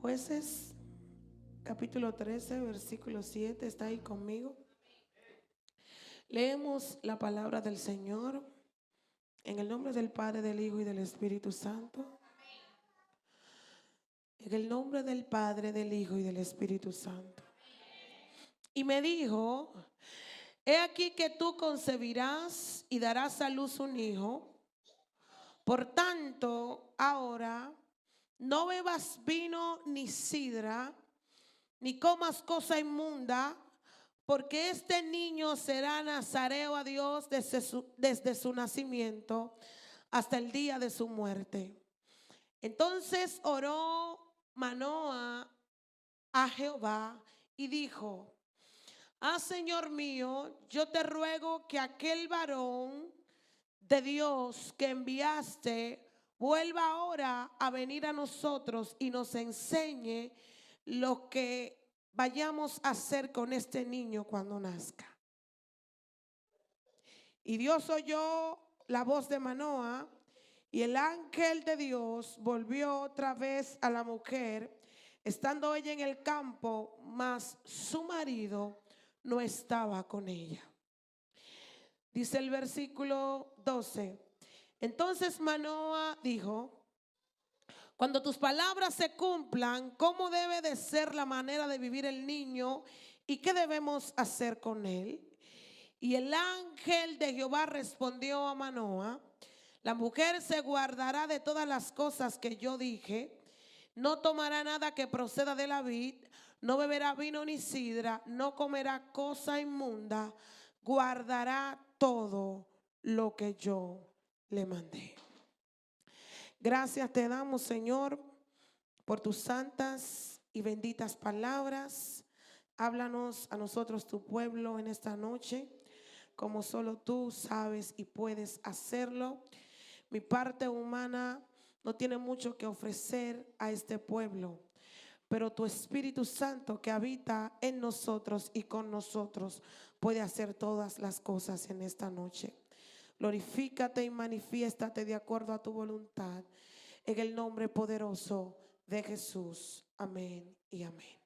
Jueces, capítulo 13, versículo 7, ¿está ahí conmigo? Leemos la palabra del Señor en el nombre del Padre, del Hijo y del Espíritu Santo. En el nombre del Padre, del Hijo y del Espíritu Santo. Y me dijo: he aquí que tú concebirás y darás a luz un hijo. Por tanto, ahora no bebas vino ni sidra, ni comas cosa inmunda, porque este niño será nazareo a Dios desde su nacimiento hasta el día de su muerte. Entonces oró Manoah a Jehová y dijo: Señor mío, yo te ruego que aquel varón de Dios que enviaste vuelva ahora a venir a nosotros y nos enseñe lo que vayamos a hacer con este niño cuando nazca. Y Dios oyó la voz de Manoah, y el ángel de Dios volvió otra vez a la mujer, estando ella en el campo, mas su marido no estaba con ella. Dice el versículo 12: entonces Manoah dijo: cuando tus palabras se cumplan, ¿cómo debe de ser la manera de vivir el niño y qué debemos hacer con él? Y el ángel de Jehová respondió a Manoah: la mujer se guardará de todas las cosas que yo dije, no tomará nada que proceda de la vid, no beberá vino ni sidra, no comerá cosa inmunda, guardará todo lo que yo le mandé. Gracias te damos, Señor, por tus santas y benditas palabras. Háblanos a nosotros, tu pueblo, en esta noche, como solo tú sabes y puedes hacerlo. Mi parte humana no tiene mucho que ofrecer a este pueblo, pero tu Espíritu Santo que habita en nosotros y con nosotros puede hacer todas las cosas en esta noche. Glorifícate y manifiéstate de acuerdo a tu voluntad, en el nombre poderoso de Jesús. Amén y amén.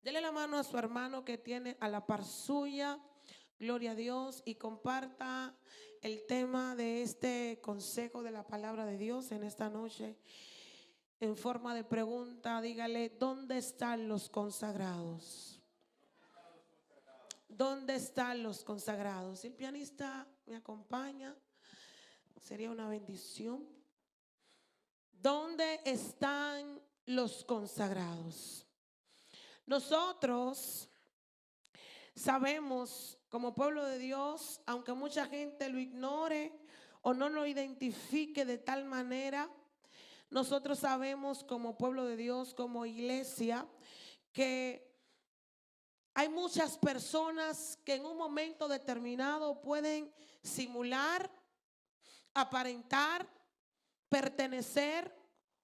Dele la mano a su hermano que tiene a la par suya. Gloria a Dios, y comparta el tema de este consejo de la palabra de Dios en esta noche. En forma de pregunta, dígale: ¿dónde están los consagrados? ¿Dónde están los consagrados? Si el pianista me acompaña, sería una bendición. ¿Dónde están los consagrados? Nosotros sabemos, como pueblo de Dios, aunque mucha gente lo ignore o no lo identifique de tal manera, nosotros sabemos como pueblo de Dios, como iglesia, que hay muchas personas que en un momento determinado pueden simular, aparentar, pertenecer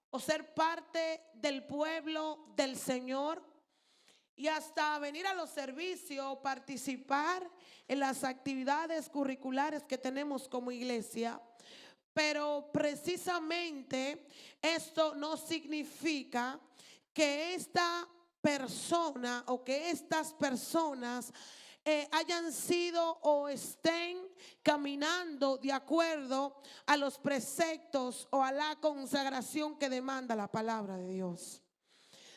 o ser parte del pueblo del Señor, y hasta venir a los servicios, participar en las actividades curriculares que tenemos como iglesia. Pero precisamente esto no significa que esta persona o que estas personas hayan sido o estén caminando de acuerdo a los preceptos o a la consagración que demanda la palabra de Dios.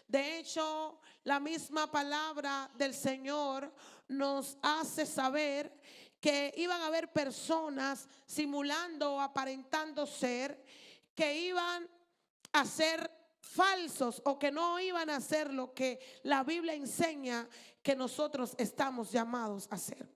De hecho, la misma palabra del Señor nos hace saber que iban a haber personas simulando o aparentando ser, que iban a ser falsos o que no iban a hacer lo que la Biblia enseña que nosotros estamos llamados a hacer.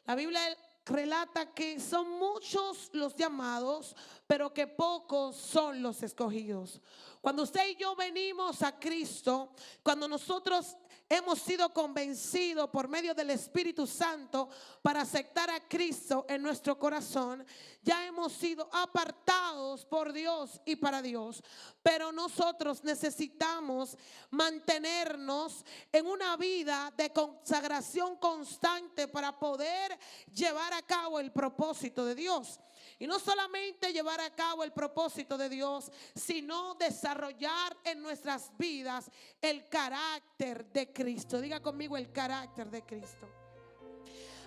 La Biblia relata que son muchos los llamados, pero que pocos son los escogidos. Cuando usted y yo venimos a Cristo, cuando nosotros hemos sido convencidos por medio del Espíritu Santo para aceptar a Cristo en nuestro corazón, ya hemos sido apartados por Dios y para Dios. Pero nosotros necesitamos mantenernos en una vida de consagración constante para poder llevar a cabo el propósito de Dios. Y no solamente llevar a cabo el propósito de Dios, sino desarrollar en nuestras vidas el carácter de Cristo. Diga conmigo, el carácter de Cristo.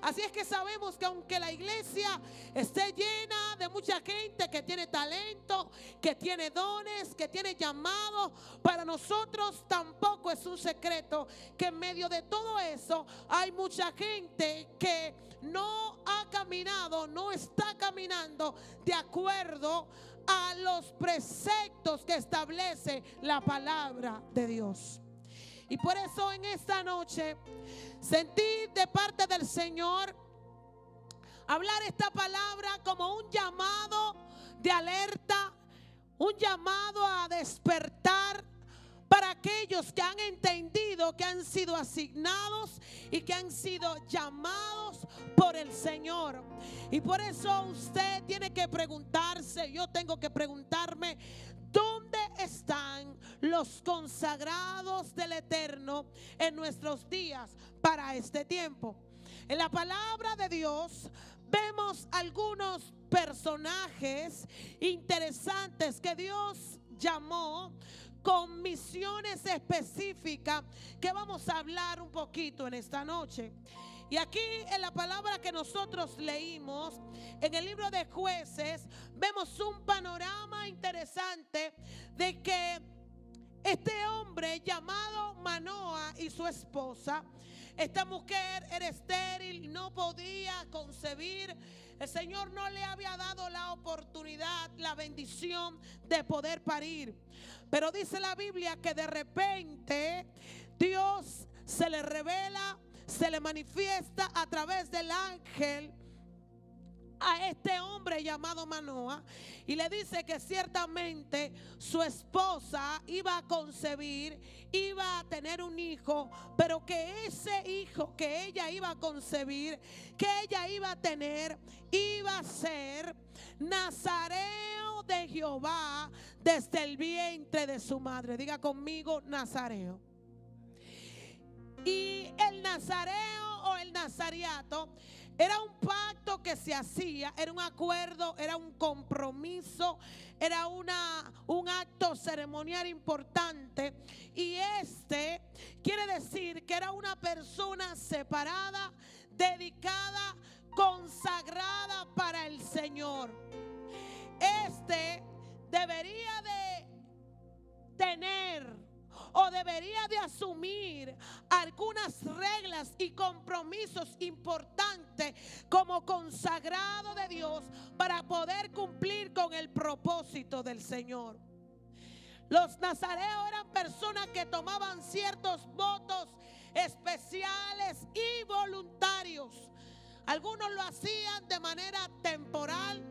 Así es que sabemos que aunque la iglesia esté llena de mucha gente que tiene talento, que tiene dones, que tiene llamado, para nosotros tampoco es un secreto que en medio de todo eso hay mucha gente que no ha caminado, no está caminando de acuerdo a los preceptos que establece la palabra de Dios. Y por eso en esta noche sentí de parte del Señor hablar esta palabra como un llamado de alerta, un llamado a despertar para aquellos que han entendido que han sido asignados y que han sido llamados por el Señor. Y por eso usted tiene que preguntarse, yo tengo que preguntarme, ¿dónde están los consagrados del Eterno en nuestros días para este tiempo? En la palabra de Dios vemos algunos personajes interesantes que Dios llamó con misiones específicas que vamos a hablar un poquito en esta noche. Y aquí en la palabra que nosotros leímos en el libro de Jueces vemos un panorama interesante de que este hombre llamado Manoah y su esposa, esta mujer era estéril, no podía concebir. El Señor no le había dado la oportunidad, la bendición de poder parir. Pero dice la Biblia que de repente Dios se le revela, se le manifiesta a través del ángel a este hombre llamado Manoah y le dice que ciertamente su esposa iba a concebir, iba a tener un hijo, pero que ese hijo que ella iba a concebir, que ella iba a tener, iba a ser nazareo de Jehová desde el vientre de su madre. Diga conmigo, nazareo. Y el nazareo o el nazariato era un pacto que se hacía, era un acuerdo, era un compromiso, era un acto ceremonial importante. Y este quiere decir que era una persona separada, dedicada, consagrada para el Señor. Este debería de tener o debería de asumir algunas reglas y compromisos importantes como consagrado de Dios para poder cumplir con el propósito del Señor. Los nazareos eran personas que tomaban ciertos votos especiales y voluntarios. Algunos lo hacían de manera temporal,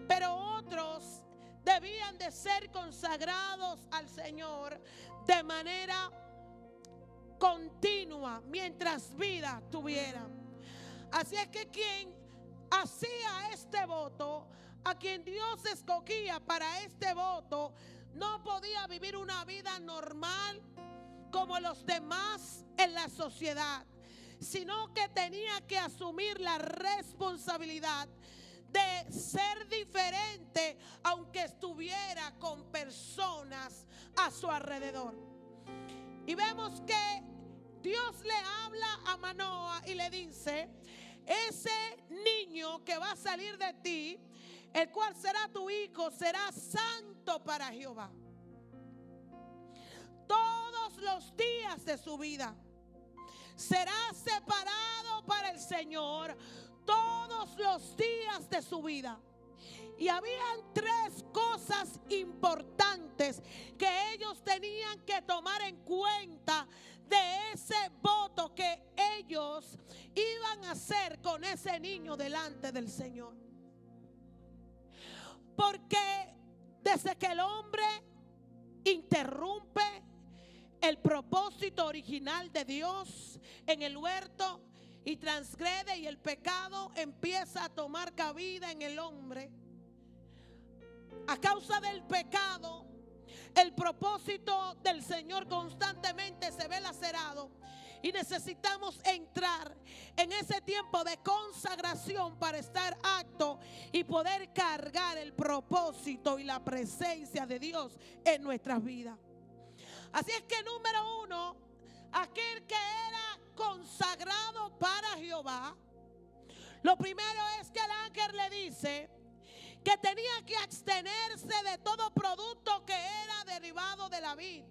pero otros debían de ser consagrados al Señor de manera continua mientras vida tuvieran. Así es que quien hacía este voto, a quien Dios escogía para este voto, no podía vivir una vida normal como los demás en la sociedad, sino que tenía que asumir la responsabilidad de ser diferente aunque estuviera con personas a su alrededor. Y vemos que Dios le habla a Manoah y le dice: ese niño que va a salir de ti, el cual será tu hijo, será santo para Jehová. Todos los días de su vida será separado para el Señor, todos los días de su vida. Y habían tres cosas importantes que ellos tenían que tomar en cuenta de ese voto que ellos iban a hacer con ese niño delante del Señor. Porque desde que el hombre interrumpe el propósito original de Dios en el huerto y transgrede, y el pecado empieza a tomar cabida en el hombre, a causa del pecado, el propósito del Señor constantemente se ve lacerado. Y necesitamos entrar en ese tiempo de consagración para estar apto y poder cargar el propósito y la presencia de Dios en nuestras vidas. Así es que número uno, aquel que era consagrado para Jehová, lo primero es que el ángel le dice que tenía que abstenerse de todo producto que era derivado de la vid.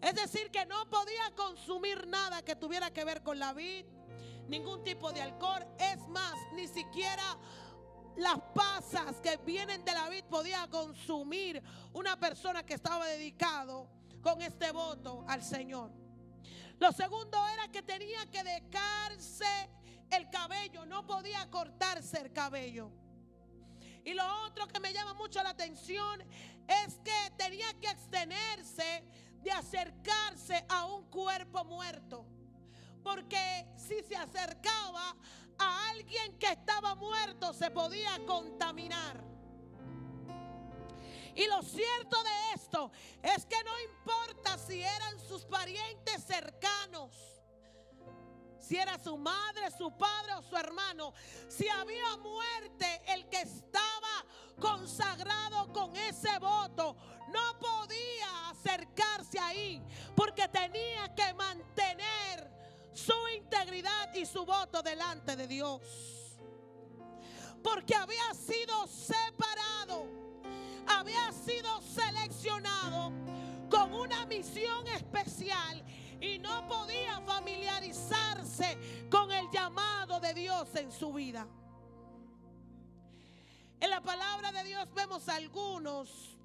Es decir, que no podía consumir nada que tuviera que ver con la vid, ningún tipo de alcohol. Es más, ni siquiera las pasas que vienen de la vid podía consumir una persona que estaba dedicado con este voto al Señor. Lo segundo era que tenía que dejarse el cabello, no podía cortarse el cabello. Y lo otro que me llama mucho la atención es que tenía que abstenerse de acercarse a un cuerpo muerto, porque si se acercaba a alguien que estaba muerto se podía contaminar. Y lo cierto de esto es que no importa si eran sus parientes cercanos, si era su madre, su padre o su hermano, si había muerte, el que estaba consagrado con ese voto no podía acercarse ahí, porque tenía que mantener su integridad y su voto delante de Dios, porque había sido separado, había sido seleccionado con una misión especial y no podía familiarizarse con el llamado de Dios en su vida. En la palabra de Dios vemos algunos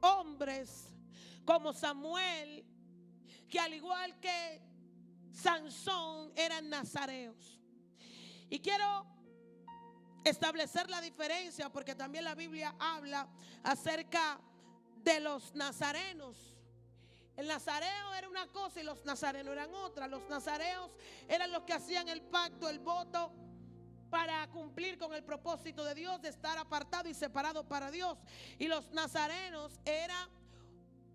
hombres como Samuel, que al igual que Sansón eran nazareos. Y quiero establecer la diferencia porque también la Biblia habla acerca de los nazarenos. El nazareo era una cosa y los nazarenos eran otra. Los nazareos eran los que hacían el pacto, el voto, para cumplir con el propósito de Dios, de estar apartado y separado para Dios. Y los nazarenos eran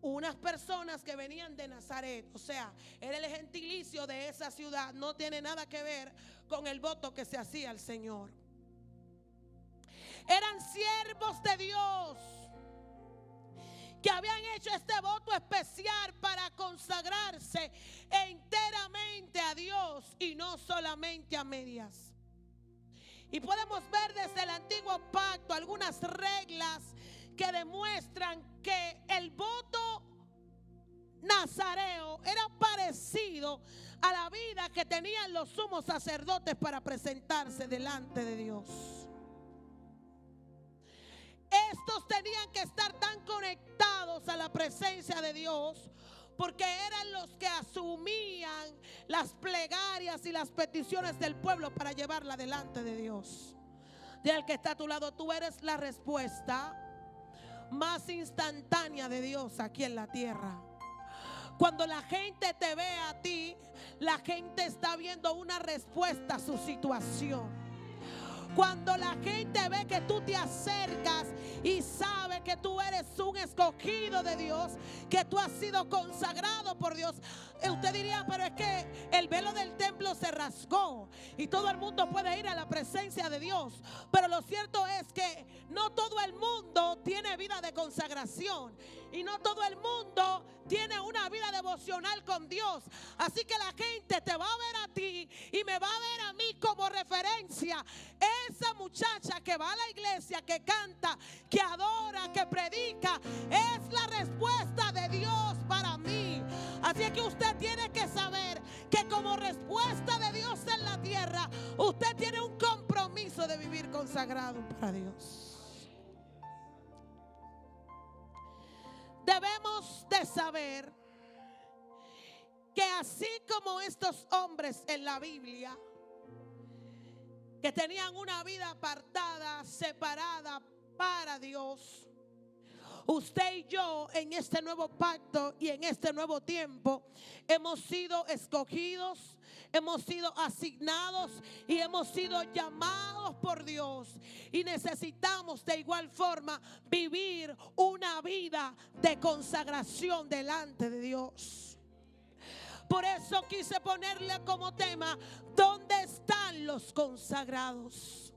unas personas que venían de Nazaret, o sea, era el gentilicio de esa ciudad. No tiene nada que ver con el voto que se hacía al Señor. Eran siervos de Dios que habían hecho este voto especial para consagrarse enteramente a Dios y no solamente a medias. Y podemos ver desde el antiguo pacto algunas reglas que demuestran que el voto nazareo era parecido a la vida que tenían los sumos sacerdotes para presentarse delante de Dios. Estos tenían que estar tan conectados a la presencia de Dios porque eran los que asumían las plegarias y las peticiones del pueblo para llevarla delante de Dios. Dile al que está a tu lado: tú eres la respuesta más instantánea de Dios aquí en la tierra. Cuando la gente te ve a ti, la gente está viendo una respuesta a su situación. Cuando la gente ve que tú te acercas y sabe que tú eres un escogido de Dios, que tú has sido consagrado por Dios, usted diría: pero es que el velo del templo se rasgó y todo el mundo puede ir a la presencia de Dios. Pero lo cierto es que no todo el mundo tiene vida de consagración y no todo el mundo tiene una vida devocional con Dios. Así que la gente te va a ver a ti y me va a ver a mí como referencia. Esa muchacha que va a la iglesia, que canta, que adora, que predica, es la respuesta de Dios para mí. Así que usted tiene que saber que como respuesta de Dios en la tierra, usted tiene un compromiso de vivir consagrado para Dios. Debemos de saber que así como estos hombres en la Biblia, que tenían una vida apartada, separada para Dios, usted y yo en este nuevo pacto y en este nuevo tiempo hemos sido escogidos, hemos sido asignados y hemos sido llamados por Dios. Y necesitamos de igual forma vivir una vida de consagración delante de Dios. Por eso quise ponerle como tema: ¿dónde están los consagrados?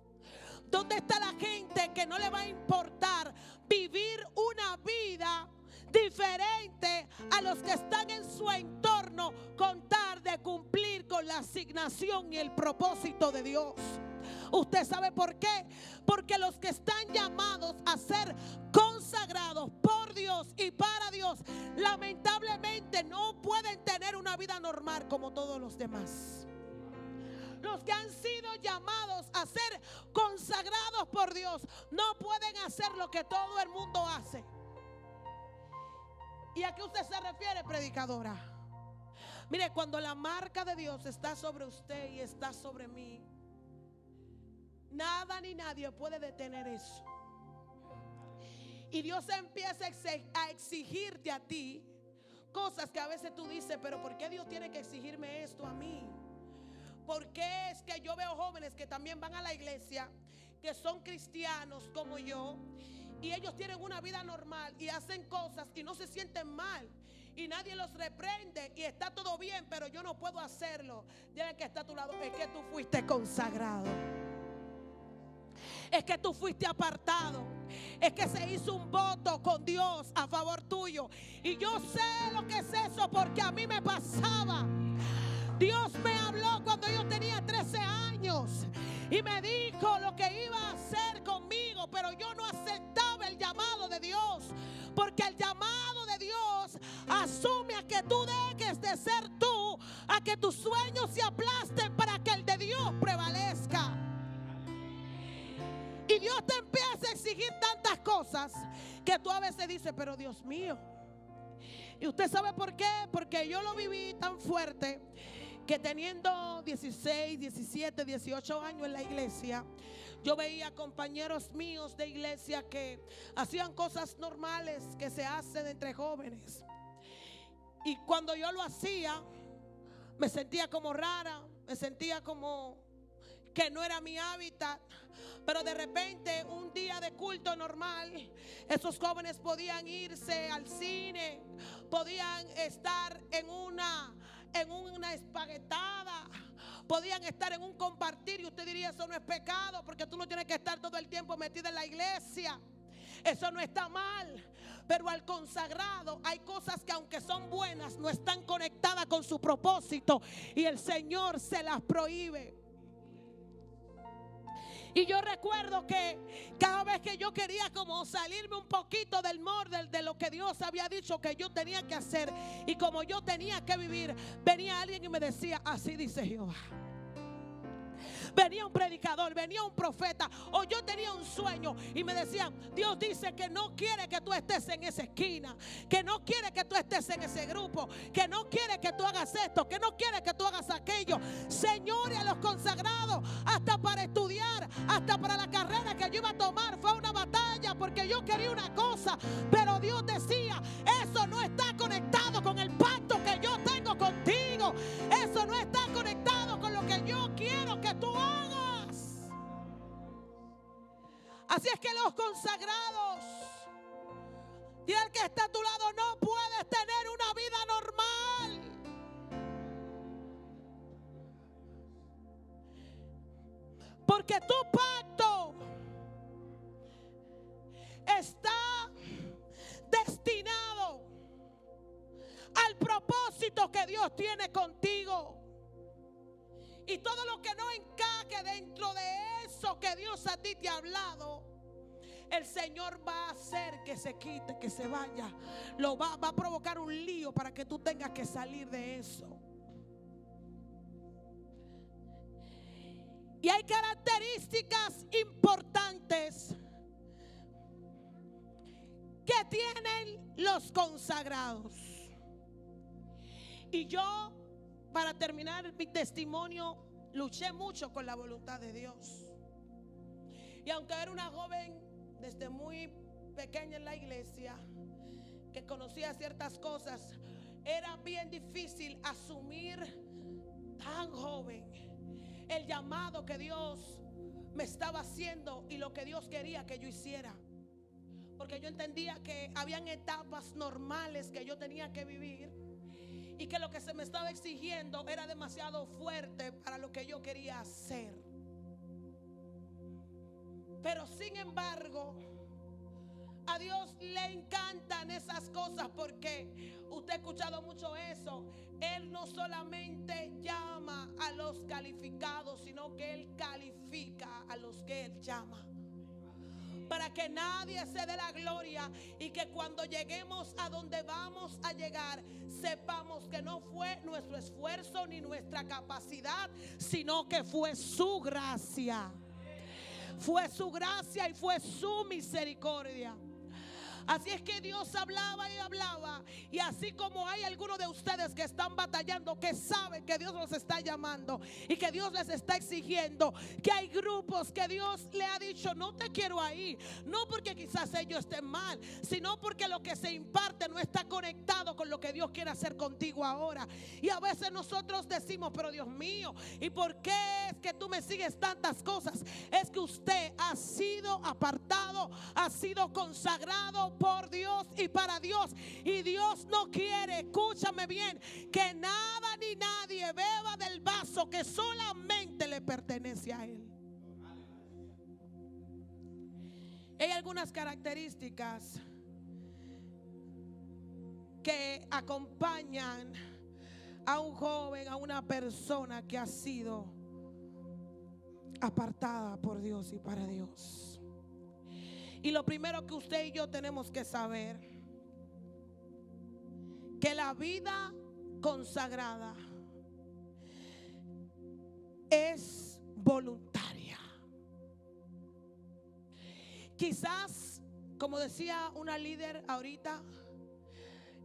¿Dónde está la gente que no le va a importar vivir una vida diferente a los que están en su entorno, con tal de cumplir con la asignación y el propósito de Dios? ¿Usted sabe por qué? Porque los que están llamados a ser consagrados por Dios y para Dios, lamentablemente no pueden tener una vida normal como todos los demás. Los que han sido llamados a ser consagrados por Dios no pueden hacer lo que todo el mundo hace. ¿Y a qué usted se refiere, predicadora? Mire, cuando la marca de Dios está sobre usted y está sobre mí, nada ni nadie puede detener eso. Y Dios empieza a exigirte a ti cosas que a veces tú dices: pero ¿por qué Dios tiene que exigirme esto a mí? ¿Por qué es que yo veo jóvenes que también van a la iglesia, que son cristianos como yo, y ellos tienen una vida normal y hacen cosas y no se sienten mal, y nadie los reprende y está todo bien, pero yo no puedo hacerlo? Dile que está a tu lado: es que tú fuiste consagrado, es que tú fuiste apartado, es que se hizo un voto con Dios a favor tuyo. Y yo sé lo que es eso, porque a mí me pasaba. Dios me habló cuando yo tenía 13 años y me dijo lo que iba a hacer conmigo, pero yo no aceptaba el llamado de Dios, porque el llamado de Dios asume a que tú dejes de ser tú, a que tus sueños se aplasten para que el de Dios prevalezca. Y Dios te empieza a exigir tantas cosas que tú a veces dices: pero Dios mío. ¿Y usted sabe por qué? Porque yo lo viví tan fuerte que teniendo 16, 17, 18 años en la iglesia, yo veía compañeros míos de iglesia que hacían cosas normales que se hacen entre jóvenes. Y cuando yo lo hacía, me sentía como rara, me sentía como que no era mi hábitat. Pero de repente, un día de culto normal, esos jóvenes podían irse al cine, podían estar en una espaguetada, podían estar en un compartir, y usted diría: eso no es pecado, porque tú no tienes que estar todo el tiempo metido en la iglesia. Eso no está mal. Pero al consagrado hay cosas que, aunque son buenas, no están conectadas con su propósito, y el Señor se las prohíbe. Y yo recuerdo que cada vez que yo quería como salirme un poquito del molde de lo que Dios había dicho que yo tenía que hacer y como yo tenía que vivir, venía alguien y me decía: así dice Jehová. Venía un predicador, venía un profeta, o yo tenía un sueño y me decían: Dios dice que no quiere que tú estés en esa esquina, que no quiere que tú estés en ese grupo, que no quiere que tú hagas esto, que no quiere que tú hagas aquello. Señores, a los consagrados, hasta para estudiar, hasta para la carrera que yo iba a tomar, fue una batalla, porque yo quería una cosa, pero Dios decía: eso no está conectado con el pacto que yo tengo contigo, eso no está conectado con lo que yo quiero que tú hagas. Así es que los consagrados, y el que está a tu lado: no puedes tener una vida normal. Porque tu pacto está destinado al propósito que Dios tiene contigo. Y todo lo que no encaje dentro de eso que Dios a ti te ha hablado, el Señor va a hacer que se quite, que se vaya. Va a provocar un lío para que tú tengas que salir de eso. Y hay características importantes que tienen los consagrados. Y yo, para terminar mi testimonio, luché mucho con la voluntad de Dios. Y aunque era una joven desde muy pequeña en la iglesia, que conocía ciertas cosas, era bien difícil asumir tan joven el llamado que Dios me estaba haciendo y lo que Dios quería que yo hiciera. Porque yo entendía que habían etapas normales que yo tenía que vivir y que lo que se me estaba exigiendo era demasiado fuerte para lo que yo quería hacer. Pero sin embargo, a Dios le encantan esas cosas, porque usted ha escuchado mucho eso. Él no solamente llama a los calificados, sino que Él califica a los que Él llama. Para que nadie se dé la gloria y que cuando lleguemos a donde vamos a llegar, sepamos que no fue nuestro esfuerzo ni nuestra capacidad, sino que fue su gracia. Fue su gracia y fue su misericordia. Así es que Dios hablaba y hablaba. Y así como hay algunos de ustedes que están batallando, que saben que Dios los está llamando y que Dios les está exigiendo, que hay grupos que Dios le ha dicho: no te quiero ahí. No porque quizás ellos estén mal, sino porque lo que se imparte no está conectado con lo que Dios quiere hacer contigo ahora. Y a veces nosotros decimos: pero Dios mío, ¿y por qué es que tú me sigues tantas cosas? Es que usted ha sido apartado, ha sido consagrado por Dios y para Dios. Y Dios no quiere, escúchame bien, que nada ni nadie beba del vaso que solamente le pertenece a Él. Hay algunas características que acompañan a un joven, a una persona que ha sido apartada por Dios y para Dios. Y lo primero que usted y yo tenemos que saber, que la vida consagrada es voluntaria. Quizás, como decía una líder ahorita,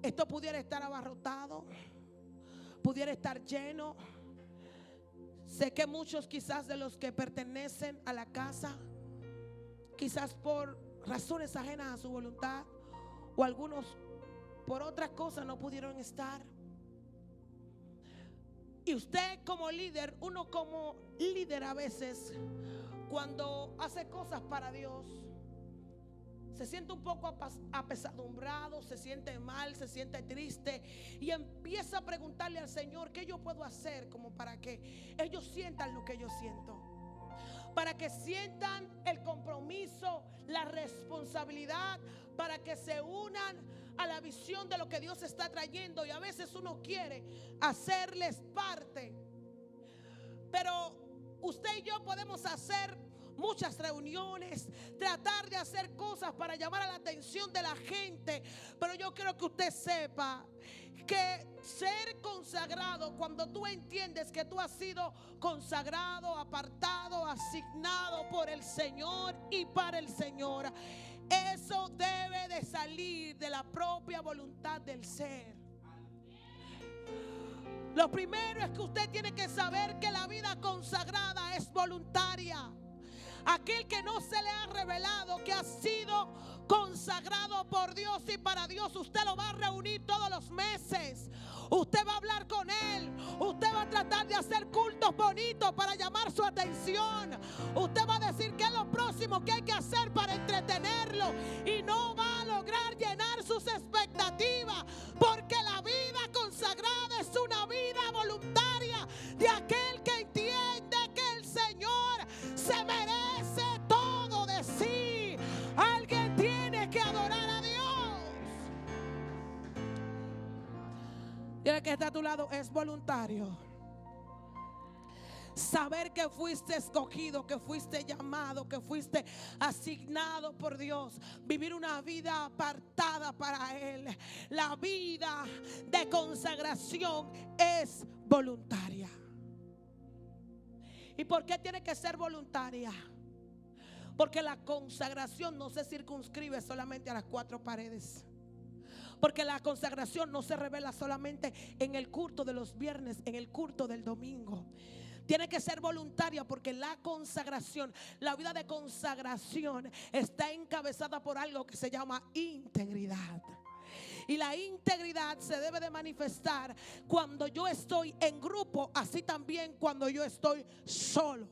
esto pudiera estar abarrotado, pudiera estar lleno. Sé que muchos quizás de los que pertenecen a la casa, quizás por razones ajenas a su voluntad, o algunos por otras cosas, no pudieron estar. Y usted como líder, uno como líder a veces, cuando hace cosas para Dios, se siente un poco apesadumbrado, se siente mal, se siente triste, y empieza a preguntarle al Señor: ¿qué yo puedo hacer como para que ellos sientan lo que yo siento? Para que sientan el compromiso, la responsabilidad, para que se unan a la visión de lo que Dios está trayendo. Y a veces uno quiere hacerles parte, pero usted y yo podemos hacer muchas reuniones, tratar de hacer cosas para llamar a la atención de la gente, pero yo quiero que usted sepa que ser consagrado, cuando tú entiendes que tú has sido consagrado, apartado, asignado por el Señor y para el Señor, eso debe de salir de la propia voluntad del ser. Lo primero es que usted tiene que saber que la vida consagrada es voluntaria. Aquel que no se le ha revelado que ha sido consagrado por Dios y para Dios, usted lo va a reunir todos los meses. Usted va a hablar con él. Usted va a tratar de hacer cultos bonitos para llamar su atención. Usted va a decir qué es lo próximo que hay que hacer para entretenerlo, y no va a lograr llenar sus expectativas, porque la vida consagrada es una vida voluntaria de aquel que entiende que el Señor se merece todo de sí. Alguien tiene que adorar a Dios. Y el que está a tu lado: es voluntario. Saber que fuiste escogido, que fuiste llamado, que fuiste asignado por Dios. Vivir una vida apartada para Él. La vida de consagración es voluntaria. ¿Y por qué tiene que ser voluntaria? Porque la consagración no se circunscribe solamente a las cuatro paredes. Porque la consagración no se revela solamente en el culto de los viernes, en el culto del domingo. Tiene que ser voluntaria, porque la consagración, la vida de consagración, está encabezada por algo que se llama integridad. Y la integridad se debe de manifestar cuando yo estoy en grupo, así también cuando yo estoy solo.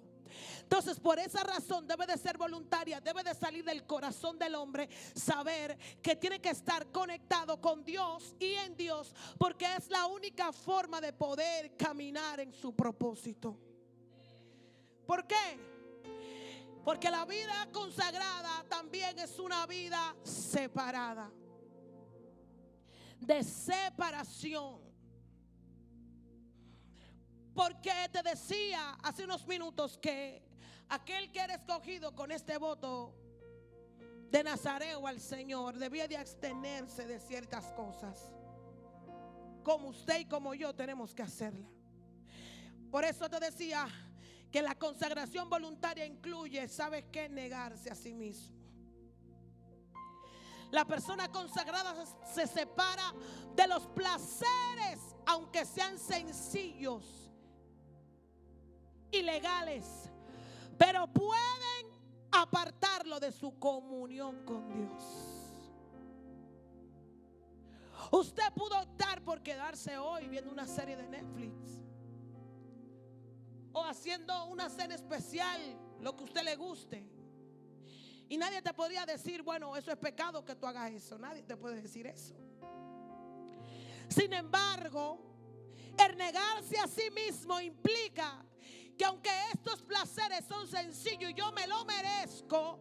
Entonces, por esa razón debe de ser voluntaria, debe de salir del corazón del hombre, saber que tiene que estar conectado con Dios y en Dios, porque es la única forma de poder caminar en su propósito. ¿Por qué? Porque la vida consagrada también es una vida separada, de separación. Porque te decía hace unos minutos que aquel que era escogido con este voto de Nazareo al Señor debía de abstenerse de ciertas cosas, como usted y como yo tenemos que hacerla. Por eso te decía que la consagración voluntaria incluye, ¿sabes qué? Negarse a sí mismo. La persona consagrada se separa de los placeres, aunque sean sencillos y legales, pero pueden apartarlo de su comunión con Dios. Usted pudo optar por quedarse hoy viendo una serie de Netflix o haciendo una cena especial, lo que a usted le guste. Y nadie te podría decir, bueno, eso es pecado que tú hagas eso. Nadie te puede decir eso. Sin embargo, el negarse a sí mismo implica que aunque estos placeres son sencillos y yo me lo merezco,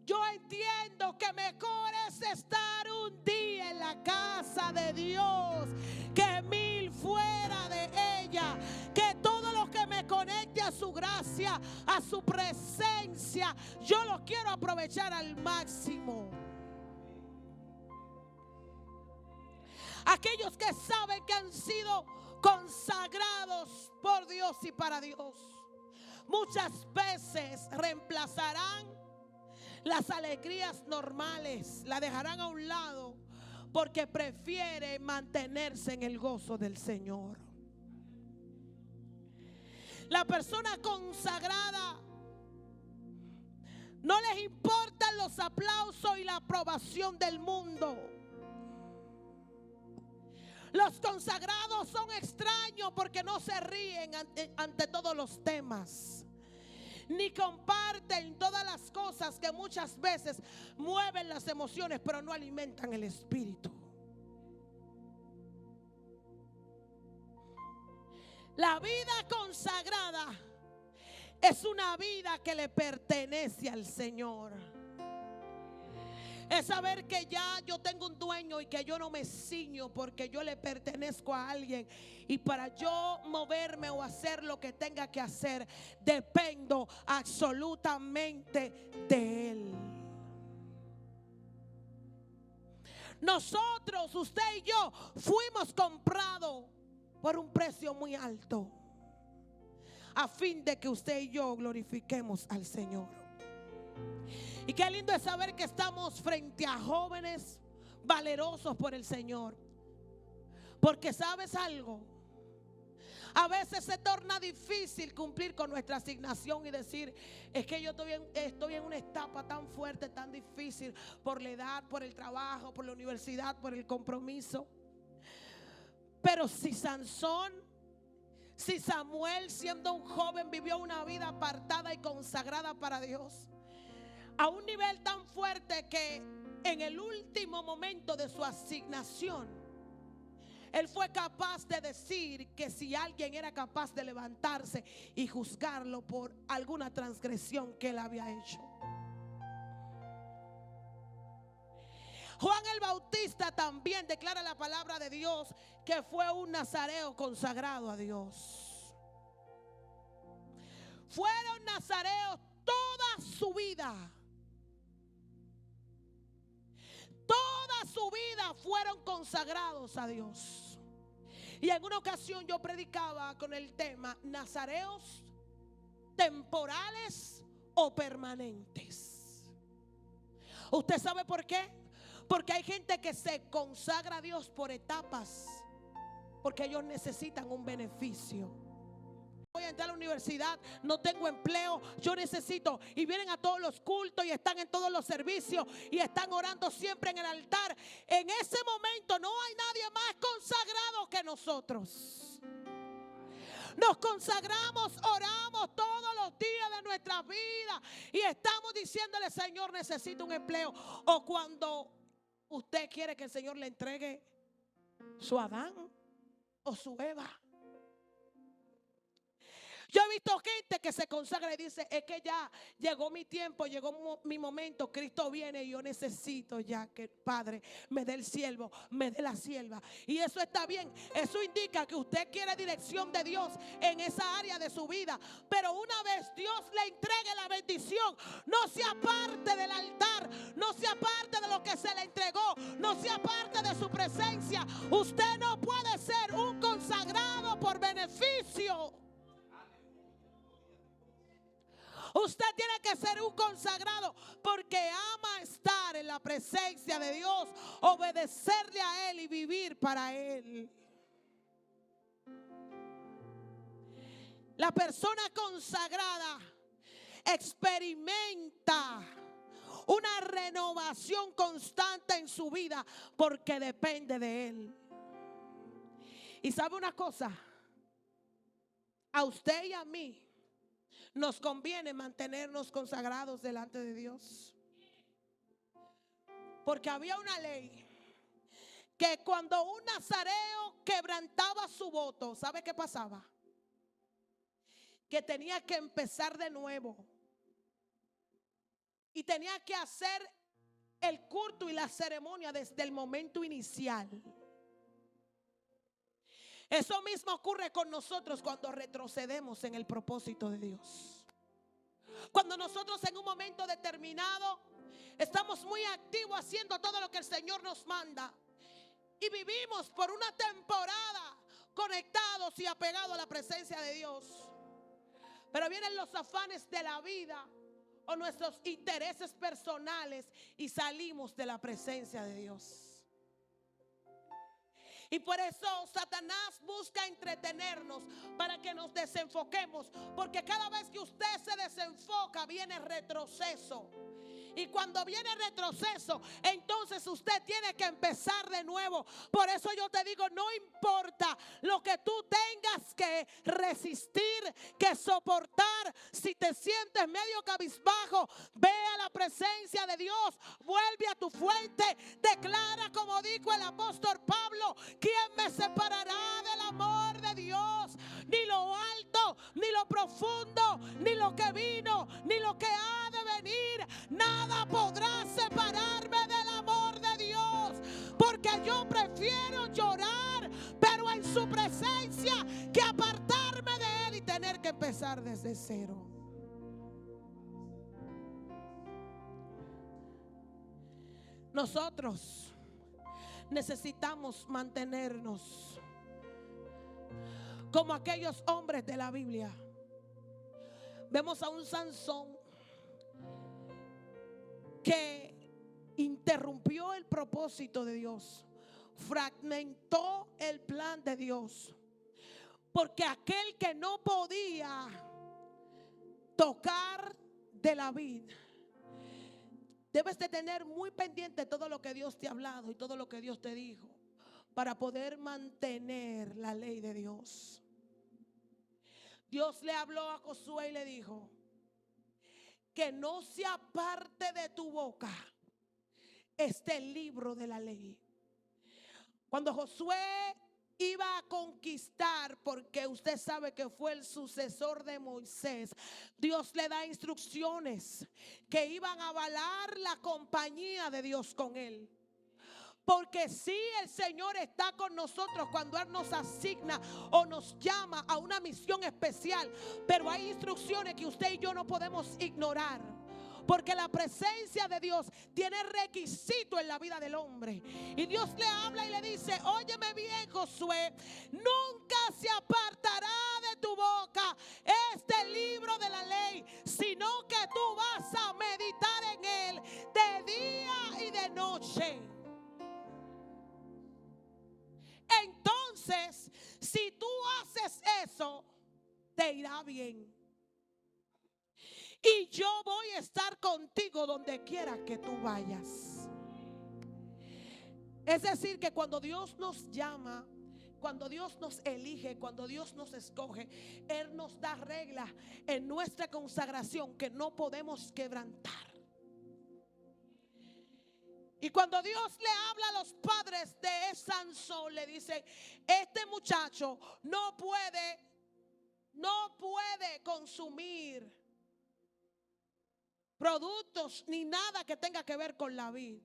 yo entiendo que mejor es estar un día en la casa de Dios que 1000 fuera de ella. Que todo lo que me conecte a su gracia, a su presencia, yo lo quiero aprovechar al máximo. Aquellos que saben que han sido consagrados por Dios y para Dios, muchas veces reemplazarán las alegrías normales, la dejarán a un lado porque prefiere mantenerse en el gozo del Señor. La persona consagrada no les importan los aplausos y la aprobación del mundo. Los consagrados son extraños porque no se ríen ante todos los temas, ni comparten todas las cosas que muchas veces mueven las emociones, pero no alimentan el espíritu. La vida consagrada es una vida que le pertenece al Señor. Es saber que ya yo tengo un dueño y que yo no me ciño porque yo le pertenezco a alguien. Y para yo moverme o hacer lo que tenga que hacer, dependo absolutamente de Él. Nosotros, usted y yo, fuimos comprados por un precio muy alto, a fin de que usted y yo glorifiquemos al Señor. Y qué lindo es saber que estamos frente a jóvenes valerosos por el Señor. Porque sabes algo, a veces se torna difícil cumplir con nuestra asignación y decir, es que yo estoy en una etapa tan fuerte, tan difícil, por la edad, por el trabajo, por la universidad, por el compromiso. Pero si Samuel, siendo un joven, vivió una vida apartada y consagrada para Dios, a un nivel tan fuerte que en el último momento de su asignación, él fue capaz de decir que si alguien era capaz de levantarse y juzgarlo por alguna transgresión que él había hecho. Juan el Bautista también declara la palabra de Dios que fue un nazareo consagrado a Dios. Fueron nazareos toda su vida. Toda su vida fueron consagrados a Dios. Y en una ocasión yo predicaba con el tema nazareos temporales o permanentes. ¿Usted sabe por qué? Porque hay gente que se consagra a Dios por etapas, porque ellos necesitan un beneficio. Voy a entrar a la universidad, no tengo empleo, yo necesito. Y vienen a todos los cultos y están en todos los servicios y están orando siempre en el altar. En ese momento no hay nadie más consagrado que nosotros. nos consagramos, oramos todos los días de nuestra vida y estamos diciéndole: Señor, necesito un empleo. O cuando usted quiere que el Señor le entregue su Adán o su Eva. Yo he visto gente que se consagra y dice: es que ya llegó mi tiempo, llegó mi momento, Cristo viene y yo necesito ya que el Padre me dé el siervo, me dé la sierva. Y eso está bien, eso indica que usted quiere dirección de Dios en esa área de su vida. Pero una vez Dios le entregue la bendición, no se aparte del altar, no se aparte de lo que se le entregó, no se aparte de su presencia. Usted no puede ser un consagrado por beneficio. Usted tiene que ser un consagrado porque ama estar en la presencia de Dios, obedecerle a Él y vivir para Él. La persona consagrada experimenta una renovación constante en su vida porque depende de Él. Y sabe una cosa, a usted y a mí nos conviene mantenernos consagrados delante de Dios. Porque había una ley que cuando un nazareo quebrantaba su voto, ¿sabe qué pasaba? Que tenía que empezar de nuevo. Y tenía que hacer el culto y la ceremonia desde el momento inicial. Eso mismo ocurre con nosotros cuando retrocedemos en el propósito de Dios. Cuando nosotros en un momento determinado estamos muy activos haciendo todo lo que el Señor nos manda y vivimos por una temporada conectados y apegados a la presencia de Dios. Pero vienen los afanes de la vida o nuestros intereses personales y salimos de la presencia de Dios. Y por eso Satanás busca entretenernos para que nos desenfoquemos. Porque cada vez que usted se desenfoca viene retroceso. Y cuando viene retroceso, entonces usted tiene que empezar de nuevo. Por eso yo te digo, no importa lo que tú tengas que resistir, que soportar. Si te sientes medio cabizbajo, ve a la presencia de Dios, vuelve a tu fuente, declara como dijo el apóstol Pablo: ¿quién me separará del amor de Dios? Ni lo alto, ni lo profundo, ni lo que vino, ni lo que ha de venir. Nada podrá separarme del amor de Dios. Porque yo prefiero llorar, pero en su presencia, que apartarme de Él y tener que empezar desde cero. Nosotros necesitamos mantenernos como aquellos hombres de la Biblia. Vemos a un Sansón que interrumpió el propósito de Dios, fragmentó el plan de Dios, porque aquel que no podía tocar de la vid, debes de tener muy pendiente todo lo que Dios te ha hablado y todo lo que Dios te dijo para poder mantener la ley de Dios. Dios le habló a Josué y le dijo: que no se aparte de tu boca este libro de la ley. Cuando Josué iba a conquistar, porque usted sabe que fue el sucesor de Moisés, Dios le da instrucciones que iban a avalar la compañía de Dios con él. Porque sí, el Señor está con nosotros cuando Él nos asigna o nos llama a una misión especial. Pero hay instrucciones que usted y yo no podemos ignorar. Porque la presencia de Dios tiene requisito en la vida del hombre. Y Dios le habla y le dice: óyeme bien, Josué, nunca se apartará de tu boca este libro de la ley, sino que tú vas a meditar en él de día y de noche. Entonces, si tú haces eso, te irá bien. Y yo voy a estar contigo donde quiera que tú vayas. Es decir, que cuando Dios nos llama, cuando Dios nos elige, cuando Dios nos escoge, Él nos da reglas en nuestra consagración que no podemos quebrantar. Y cuando Dios le habla a los padres de Sansón, le dice: este muchacho no puede consumir productos ni nada que tenga que ver con la vid.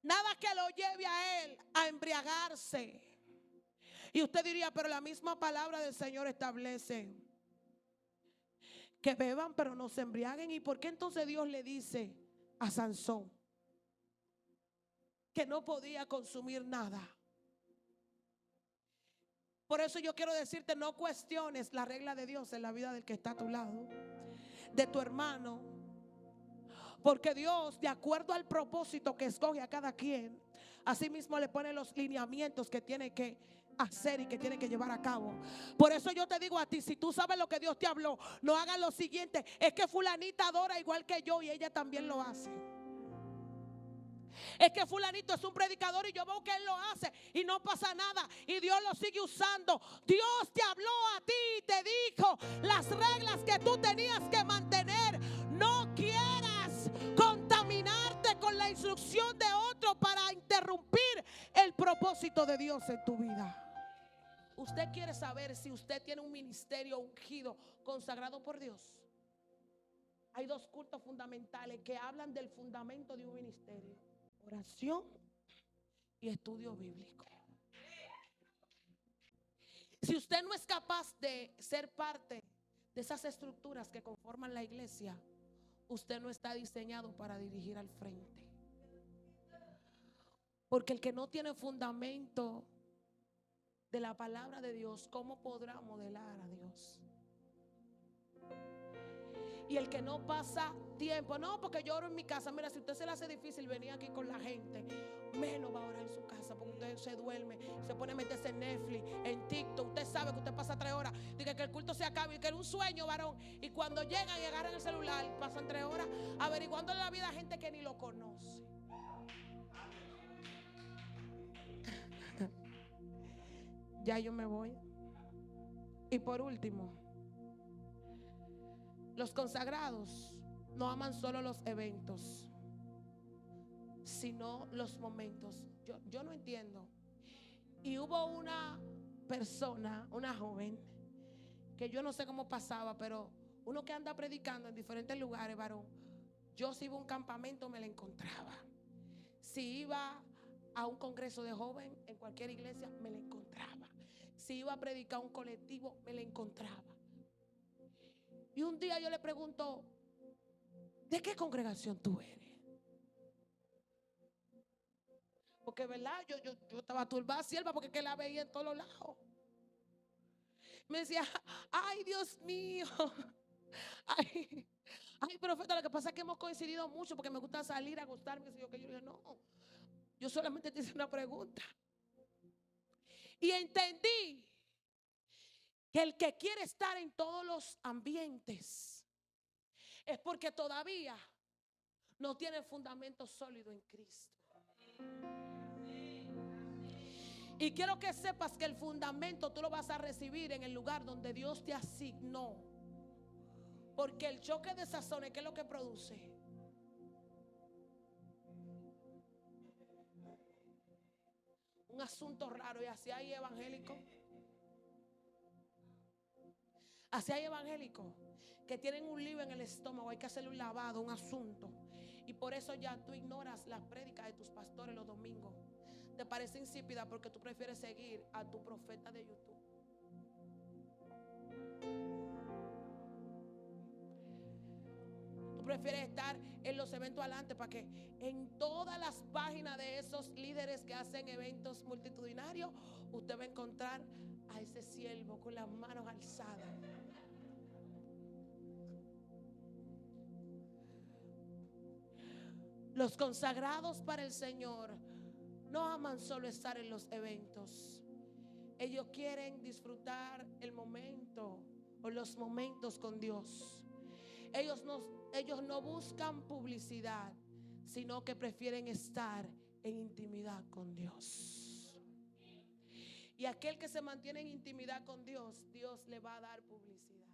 Nada que lo lleve a él a embriagarse. Y usted diría: pero la misma palabra del Señor establece que beban pero no se embriaguen. ¿Y por qué entonces Dios le dice a Sansón que no podía consumir nada? Por eso yo quiero decirte: no cuestiones la regla de Dios en la vida del que está a tu lado, de tu hermano, porque Dios, de acuerdo al propósito que escoge a cada quien, así mismo le pone los lineamientos que tiene que hacer y que tiene que llevar a cabo. Por eso yo te digo a ti: si tú sabes lo que Dios te habló, no hagas lo siguiente: es que fulanita adora igual que yo y ella también lo hace. Es que fulanito es un predicador y yo veo que él lo hace y no pasa nada y Dios lo sigue usando. Dios te habló a ti y te dijo las reglas que tú tenías que mantener. No quieras contaminarte con la instrucción de otro para interrumpir el propósito de Dios en tu vida. Usted quiere saber si usted tiene un ministerio ungido, consagrado por Dios. Hay dos cultos fundamentales que hablan del fundamento de un ministerio: oración y estudio bíblico. Si usted no es capaz de ser parte de esas estructuras que conforman la iglesia, usted no está diseñado para dirigir al frente. Porque el que no tiene fundamento de la palabra de Dios, ¿cómo podrá modelar a Dios? Y el que no pasa tiempo: no, porque yo oro en mi casa. Mira, si usted se le hace difícil venir aquí con la gente, menos va a orar en su casa, porque usted se duerme, se pone a meterse en Netflix, en TikTok. Usted sabe que usted pasa 3 horas, dice que el culto se acabe y que era un sueño, varón. Y cuando llegan y agarran el celular, pasan 3 horas averiguando la vida a gente que ni lo conoce. Ya yo me voy. Y por último, los consagrados no aman solo los eventos, sino los momentos. Yo no entiendo. Y hubo una persona, una joven, que yo no sé cómo pasaba, pero uno que anda predicando en diferentes lugares, varón, yo si iba a un campamento me la encontraba. Si iba a un congreso de joven en cualquier iglesia, me la encontraba. Si iba a predicar a un colectivo, me la encontraba. Y un día yo le pregunto: ¿de qué congregación tú eres? Porque verdad, yo estaba turbada, sierva, porque que la veía en todos lados. Me decía: ay, Dios mío, ay, profeta, lo que pasa es que hemos coincidido mucho, porque me gusta salir a gustarme. Que yo dije: no, yo solamente te hice una pregunta. Y entendí que el que quiere estar en todos los ambientes es porque todavía no tiene fundamento sólido en Cristo. Y quiero que sepas que el fundamento tú lo vas a recibir en el lugar donde Dios te asignó. Porque el choque de sazones, ¿qué es lo que produce? Un asunto raro. Y así hay evangélicos. Así hay evangélicos que tienen un lío en el estómago. Hay que hacerle un lavado, un asunto. Y por eso ya tú ignoras las prédicas de tus pastores los domingos. Te parece insípida porque tú prefieres seguir a tu profeta de YouTube. Tú prefieres estar en los eventos adelante, para que en todas las páginas de esos líderes que hacen eventos multitudinarios, usted va a encontrar a ese siervo con las manos alzadas. Los consagrados para el Señor no aman solo estar en los eventos. Ellos quieren disfrutar el momento o los momentos con Dios. Ellos no buscan publicidad, sino que prefieren estar en intimidad con Dios. Y aquel que se mantiene en intimidad con Dios, Dios le va a dar publicidad.